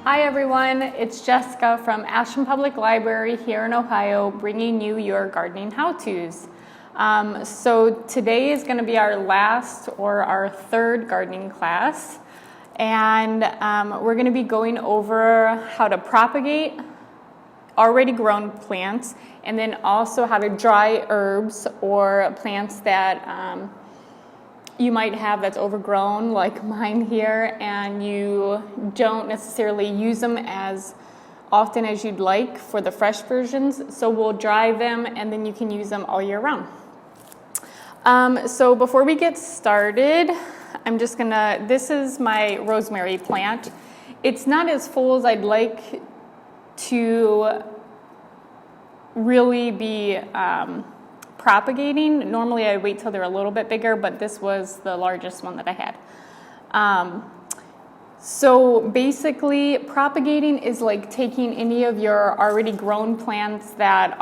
Hi everyone, it's Jessica from Ashland Public Library here in Ohio, bringing you your gardening how-tos. So today is going to be our last or our third gardening class, and we're going to be going over how to propagate already grown plants, and then also how to dry herbs or plants that you might have that's overgrown, like mine here, and you don't necessarily use them as often as you'd like for the fresh versions. So we'll dry them and then you can use them all year round. So before we get started, this is my rosemary plant. It's not as full as I'd like to really be propagating. Normally I wait till they're a little bit bigger, but this was the largest one that I had. So basically propagating is like taking any of your already grown plants that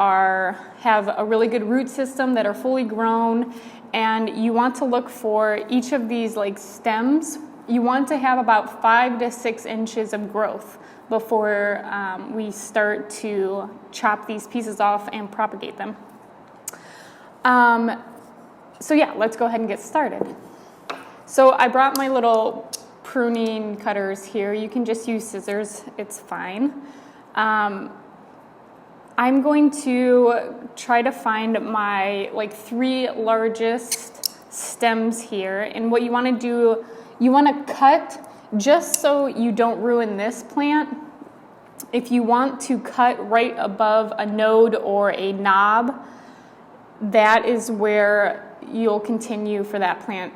have a really good root system, that are fully grown, and you want to look for each of these like stems. You want to have about 5 to 6 inches of growth before we start to chop these pieces off and propagate them. So yeah, let's go ahead and get started. So I brought my little pruning cutters here. You can just use scissors, it's fine. I'm going to try to find my 3 largest stems here. And what you want to do, you want to cut just so you don't ruin this plant. If you want to cut right above a node or a knob, that is where you'll continue for that plant.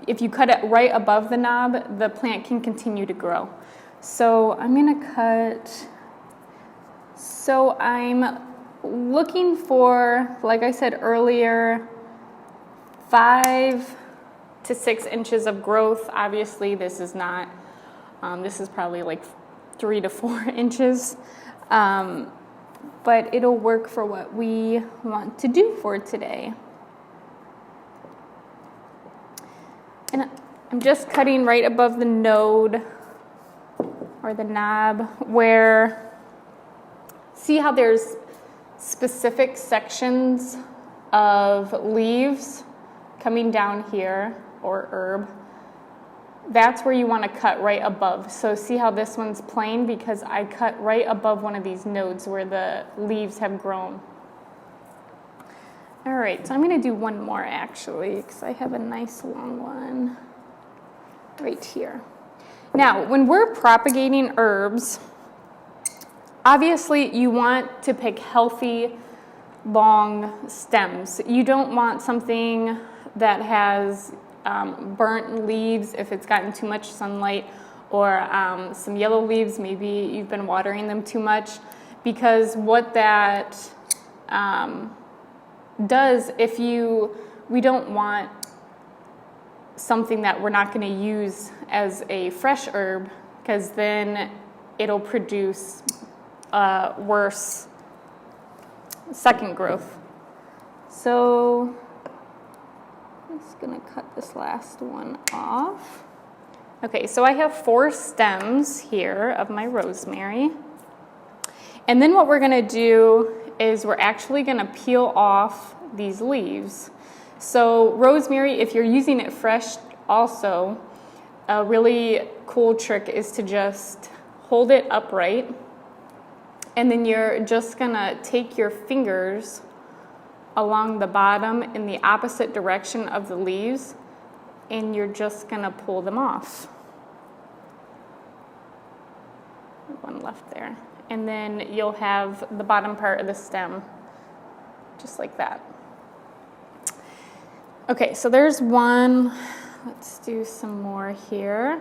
If you cut it right above the knob, the plant can continue to grow. So I'm going to cut, so I'm looking for, like I said earlier, 5 to 6 inches of growth. Obviously this is not, this is probably like 3 to 4 inches. But it'll work for what we want to do for today. And I'm just cutting right above the node or the knob where, see how there's specific sections of leaves coming down here, or herb. That's where you want to cut right above. So see how this one's plain, because I cut right above one of these nodes where the leaves have grown. All right, so I'm going to do one more actually, because I have a nice long one right here. Now, when we're propagating herbs, obviously you want to pick healthy, long stems. You don't want something that has burnt leaves if it's gotten too much sunlight, or some yellow leaves, maybe you've been watering them too much, because what that does, we don't want something that we're not going to use as a fresh herb, because then it'll produce worse second growth. So I'm just going to cut this last one off. Okay, so I have 4 stems here of my rosemary. And then what we're going to do is we're actually going to peel off these leaves. So rosemary, if you're using it fresh also, a really cool trick is to just hold it upright, and then you're just going to take your fingers along the bottom in the opposite direction of the leaves, and you're just going to pull them off. One left there. And then you'll have the bottom part of the stem just like that. Okay, so there's one. Let's do some more here.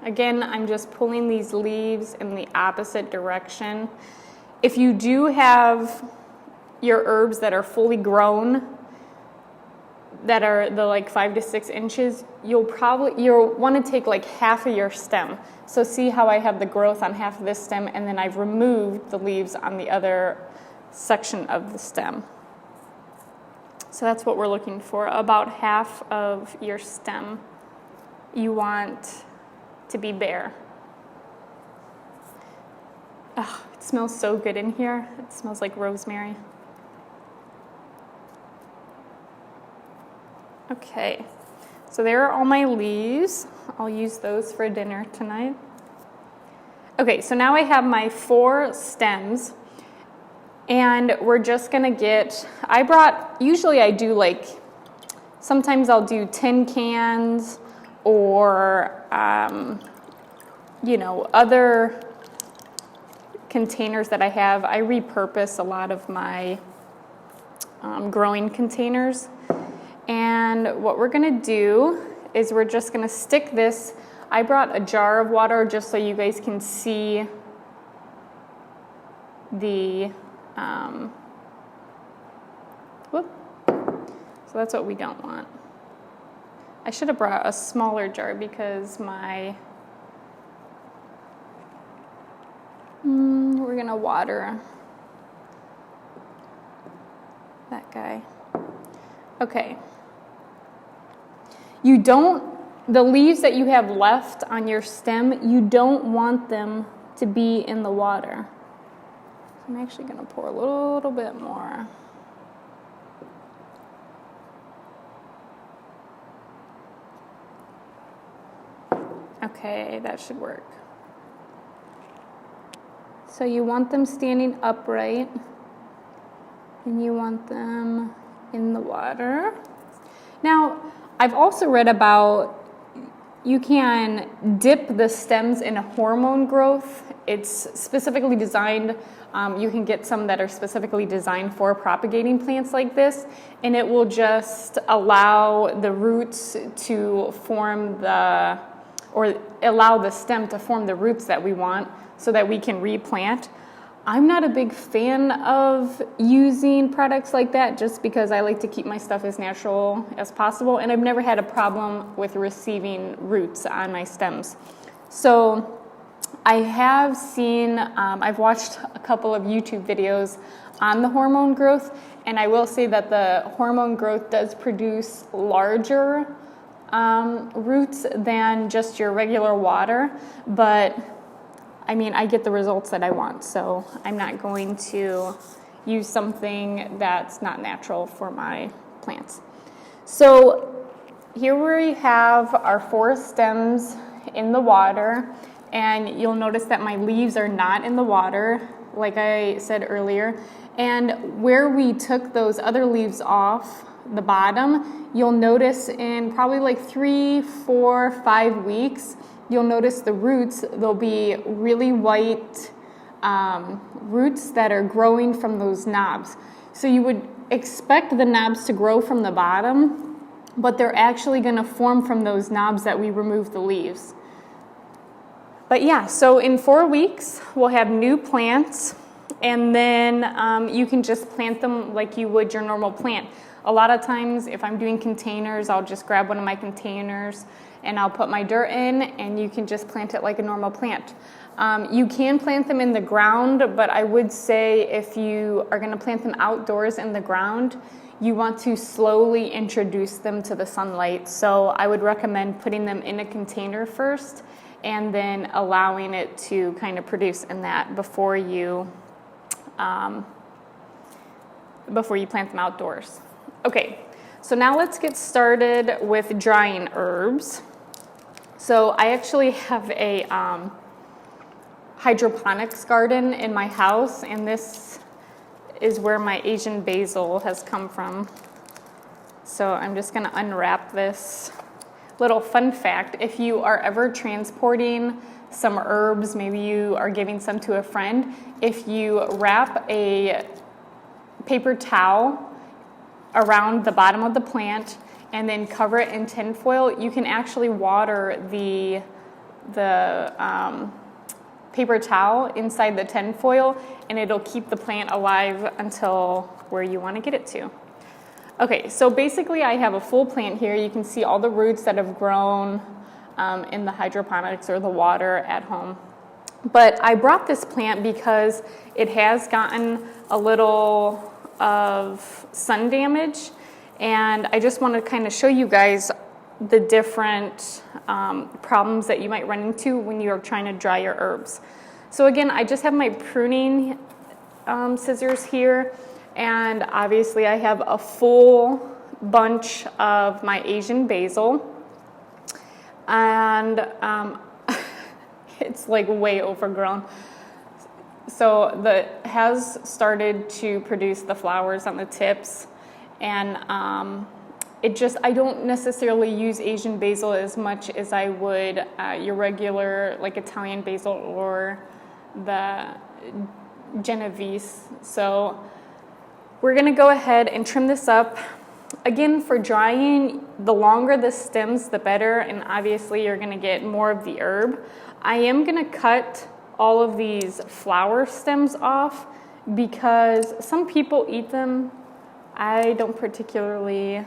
Again, I'm just pulling these leaves in the opposite direction. If you do have your herbs that are fully grown, that are the 5 to 6 inches, you'll want to take half of your stem. So see how I have the growth on half of this stem, and then I've removed the leaves on the other section of the stem. So that's what we're looking for. About half of your stem you want to be bare. Oh, it smells so good in here. It smells like rosemary. Okay, so there are all my leaves. I'll use those for dinner tonight. Okay, so now I have my 4 stems, and we're just gonna get, usually I do like, sometimes I'll do tin cans or, you know, other containers that I have. I repurpose a lot of my growing containers. And what we're gonna do is we're just gonna stick this. I brought a jar of water just so you guys can see the, so that's what we don't want. I should have brought a smaller jar because we're gonna water that guy. Okay. The leaves that you have left on your stem, you don't want them to be in the water. I'm actually gonna pour a little bit more. Okay, that should work. So you want them standing upright, and you want them in the water. Now, I've also read about you can dip the stems in a hormone growth. It's specifically designed, you can get some that are specifically designed for propagating plants like this, and it will just allow the roots to form or allow the stem to form the roots that we want so that we can replant. I'm not a big fan of using products like that just because I like to keep my stuff as natural as possible, and I've never had a problem with receiving roots on my stems. So I have seen, I've watched a couple of YouTube videos on the hormone growth, and I will say that the hormone growth does produce larger roots than just your regular water, but I mean, I get the results that I want, so I'm not going to use something that's not natural for my plants. So here we have our 4 stems in the water, and you'll notice that my leaves are not in the water, like I said earlier. And where we took those other leaves off the bottom, you'll notice in probably like 3, 4, 5 weeks, you'll notice the roots, there'll be really white roots that are growing from those knobs. So you would expect the knobs to grow from the bottom, but they're actually gonna form from those knobs that we removed the leaves. But yeah, so in 4 weeks, we'll have new plants, and then you can just plant them like you would your normal plant. A lot of times, if I'm doing containers, I'll just grab one of my containers and I'll put my dirt in, and you can just plant it like a normal plant. You can plant them in the ground, but I would say if you are gonna plant them outdoors in the ground, you want to slowly introduce them to the sunlight. So I would recommend putting them in a container first and then allowing it to kind of produce in that before you plant them outdoors. Okay, so now let's get started with drying herbs. So I actually have a hydroponics garden in my house, and this is where my Asian basil has come from. So I'm just gonna unwrap this. Little fun fact, if you are ever transporting some herbs, maybe you are giving some to a friend, if you wrap a paper towel around the bottom of the plant and then cover it in tin foil, you can actually water the paper towel inside the tin foil, and it'll keep the plant alive until where you want to get it to. Okay, so basically I have a full plant here. You can see all the roots that have grown in the hydroponics or the water at home. But I brought this plant because it has gotten a little of sun damage, and I just want to kind of show you guys the different problems that you might run into when you're trying to dry your herbs. So again, I just have my pruning scissors here, and obviously I have a full bunch of my Asian basil, and it's like way overgrown. So it has started to produce the flowers on the tips, and I don't necessarily use Asian basil as much as I would your regular like Italian basil or the Genovese. So we're gonna go ahead and trim this up. Again, for drying, the longer the stems, the better, and obviously you're gonna get more of the herb. I am gonna cut all of these flower stems off because some people eat them. I don't particularly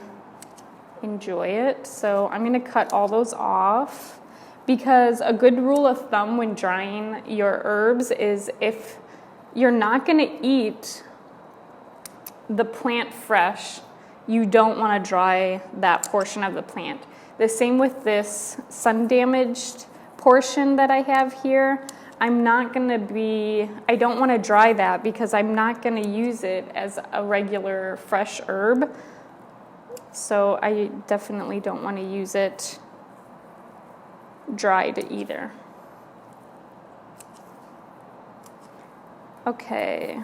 enjoy it, so I'm gonna cut all those off, because a good rule of thumb when drying your herbs is if you're not gonna eat the plant fresh, you don't wanna dry that portion of the plant. The same with this sun-damaged portion that I have here. I don't wanna dry that because I'm not gonna use it as a regular fresh herb. So I definitely don't wanna use it dried either. Okay.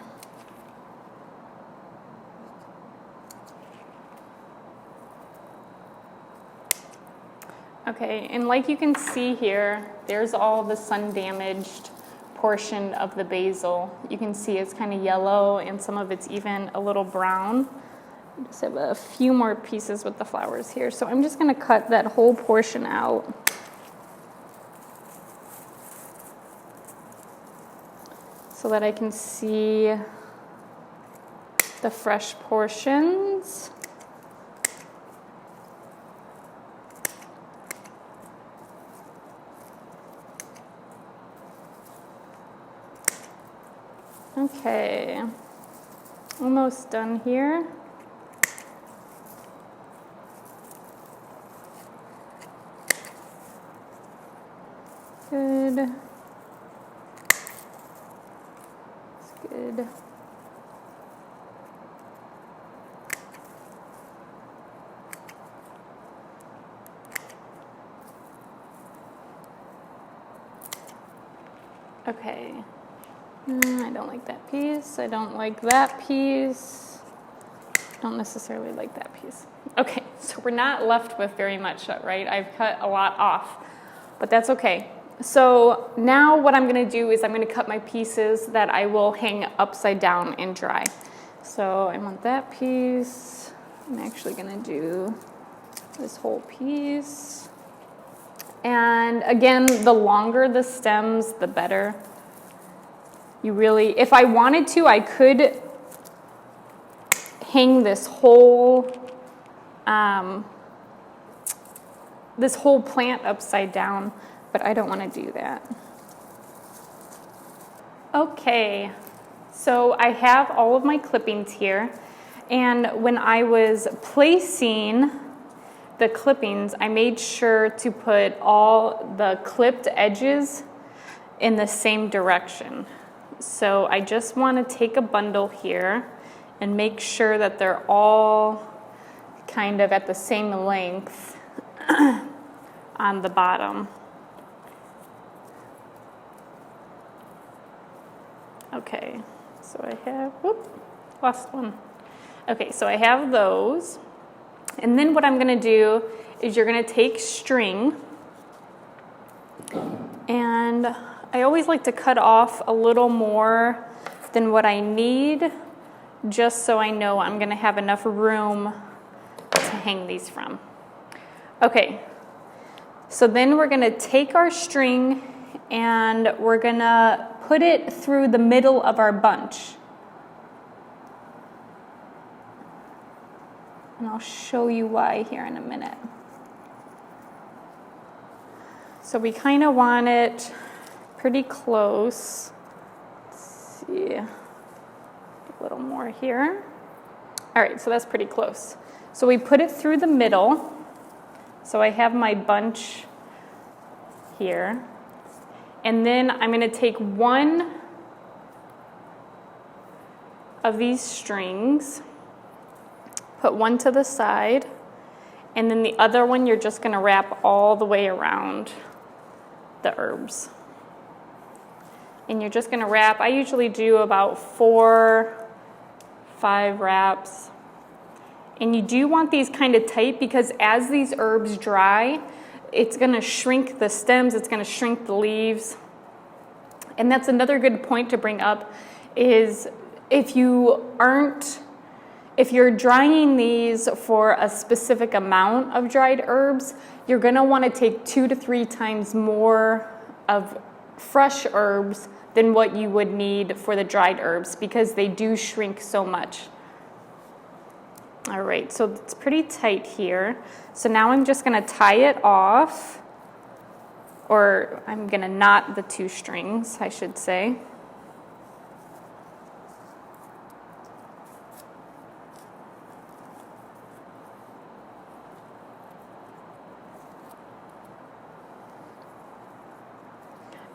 Okay, and like you can see here, there's all the sun-damaged portion of the basil. You can see it's kind of yellow and some of it's even a little brown. I just have a few more pieces with the flowers here. So I'm just gonna cut that whole portion out. So that I can see the fresh portions. Okay, almost done here. Good. That's good. Okay. I don't like that piece. I don't like that piece. Don't necessarily like that piece. Okay, so we're not left with very much, right? I've cut a lot off, but that's okay. So now what I'm gonna do is I'm gonna cut my pieces that I will hang upside down and dry. So I want that piece. I'm actually gonna do this whole piece. And again, the longer the stems, the better. You really, if I wanted to, I could hang this whole plant upside down, but I don't want to do that. Okay, so I have all of my clippings here, and when I was placing the clippings, I made sure to put all the clipped edges in the same direction. So I just want to take a bundle here and make sure that they're all kind of at the same length on the bottom. Okay, so I have, lost one. Okay, so I have those. And then what I'm gonna do is you're gonna take string, and I always like to cut off a little more than what I need, just so I know I'm gonna have enough room to hang these from. Okay, so then we're gonna take our string and we're gonna put it through the middle of our bunch. And I'll show you why here in a minute. So we kind of want it pretty close. Let's see, a little more here. All right, so that's pretty close. So we put it through the middle. So I have my bunch here. And then I'm going to take one of these strings, put one to the side, and then the other one you're just going to wrap all the way around the herbs. And you're just going to wrap, I usually do about 4-5 wraps. And you do want these kind of tight because as these herbs dry, it's going to shrink the stems, it's going to shrink the leaves. And that's another good point to bring up is if you're drying these for a specific amount of dried herbs, you're going to want to take 2 to 3 times more of fresh herbs than what you would need for the dried herbs because they do shrink so much. All right, so it's pretty tight here. So now I'm just going to tie it off, or I'm going to knot the 2 strings, I should say.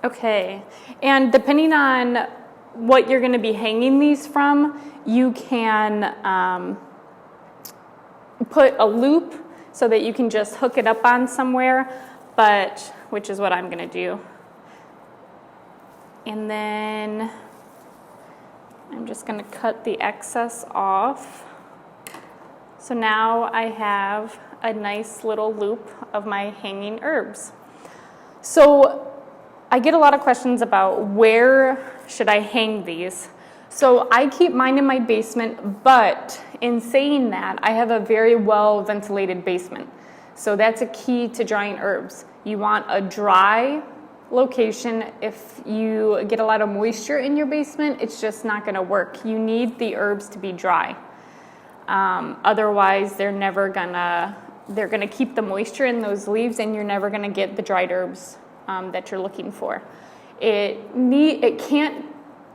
Okay, and depending on what you're going to be hanging these from, you can put a loop so that you can just hook it up on somewhere, which is what I'm going to do. And then I'm just going to cut the excess off. So now I have a nice little loop of my hanging herbs. So I get a lot of questions about where should I hang these. So I keep mine in my basement, but in saying that, I have a very well ventilated basement. So that's a key to drying herbs. You want a dry location. If you get a lot of moisture in your basement, it's just not going to work. You need the herbs to be dry. Otherwise, they're going to keep the moisture in those leaves, and you're never going to get the dried herbs that you're looking for.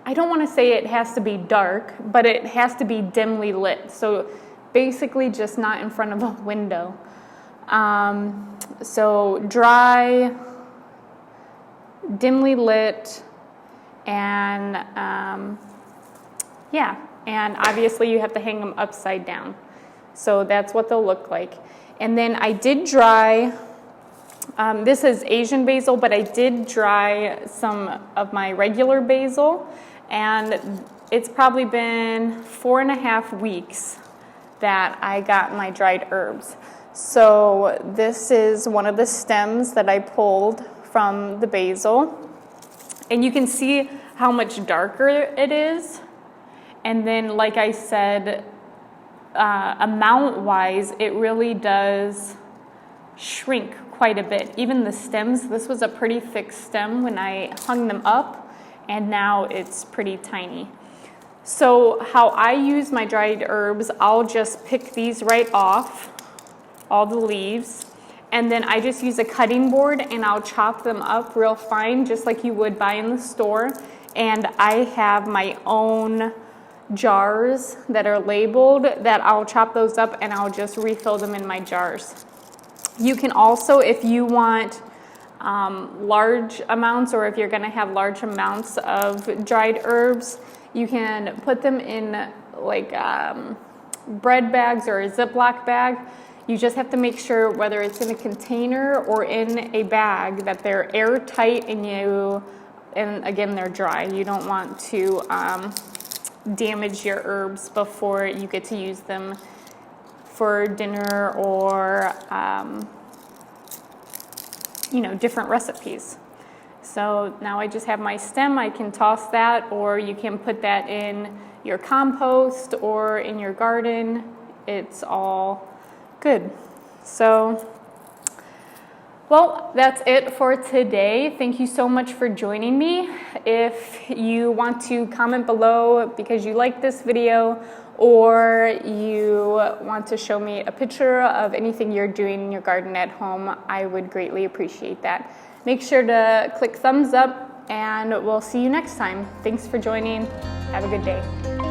I don't want to say it has to be dark, but it has to be dimly lit. So basically just not in front of a window. So dry, dimly lit, and and obviously you have to hang them upside down. So that's what they'll look like. And then I did dry, this is Asian basil, but I did dry some of my regular basil, and it's probably been 4.5 weeks that I got my dried herbs. So this is one of the stems that I pulled from the basil, and you can see how much darker it is. And then, like I said, amount-wise, it really does shrink quite a bit. Even the stems, this was a pretty thick stem when I hung them up, and now it's pretty tiny. So how I use my dried herbs, I'll just pick these right off, all the leaves, and then I just use a cutting board and I'll chop them up real fine, just like you would buy in the store. And I have my own jars that are labeled that I'll chop those up and I'll just refill them in my jars. You can also, if you want large amounts, or if you're going to have large amounts of dried herbs, you can put them in like bread bags or a Ziploc bag. You just have to make sure whether it's in a container or in a bag that they're airtight and again, they're dry. You don't want to damage your herbs before you get to use them for dinner or different recipes. So now I just have my stem. I can toss that, or you can put that in your compost or in your garden. It's all good. So, well, that's it for today. Thank you so much for joining me. If you want to comment below because you like this video, or you want to show me a picture of anything you're doing in your garden at home, I would greatly appreciate that. Make sure to click thumbs up, and we'll see you next time. Thanks for joining. Have a good day.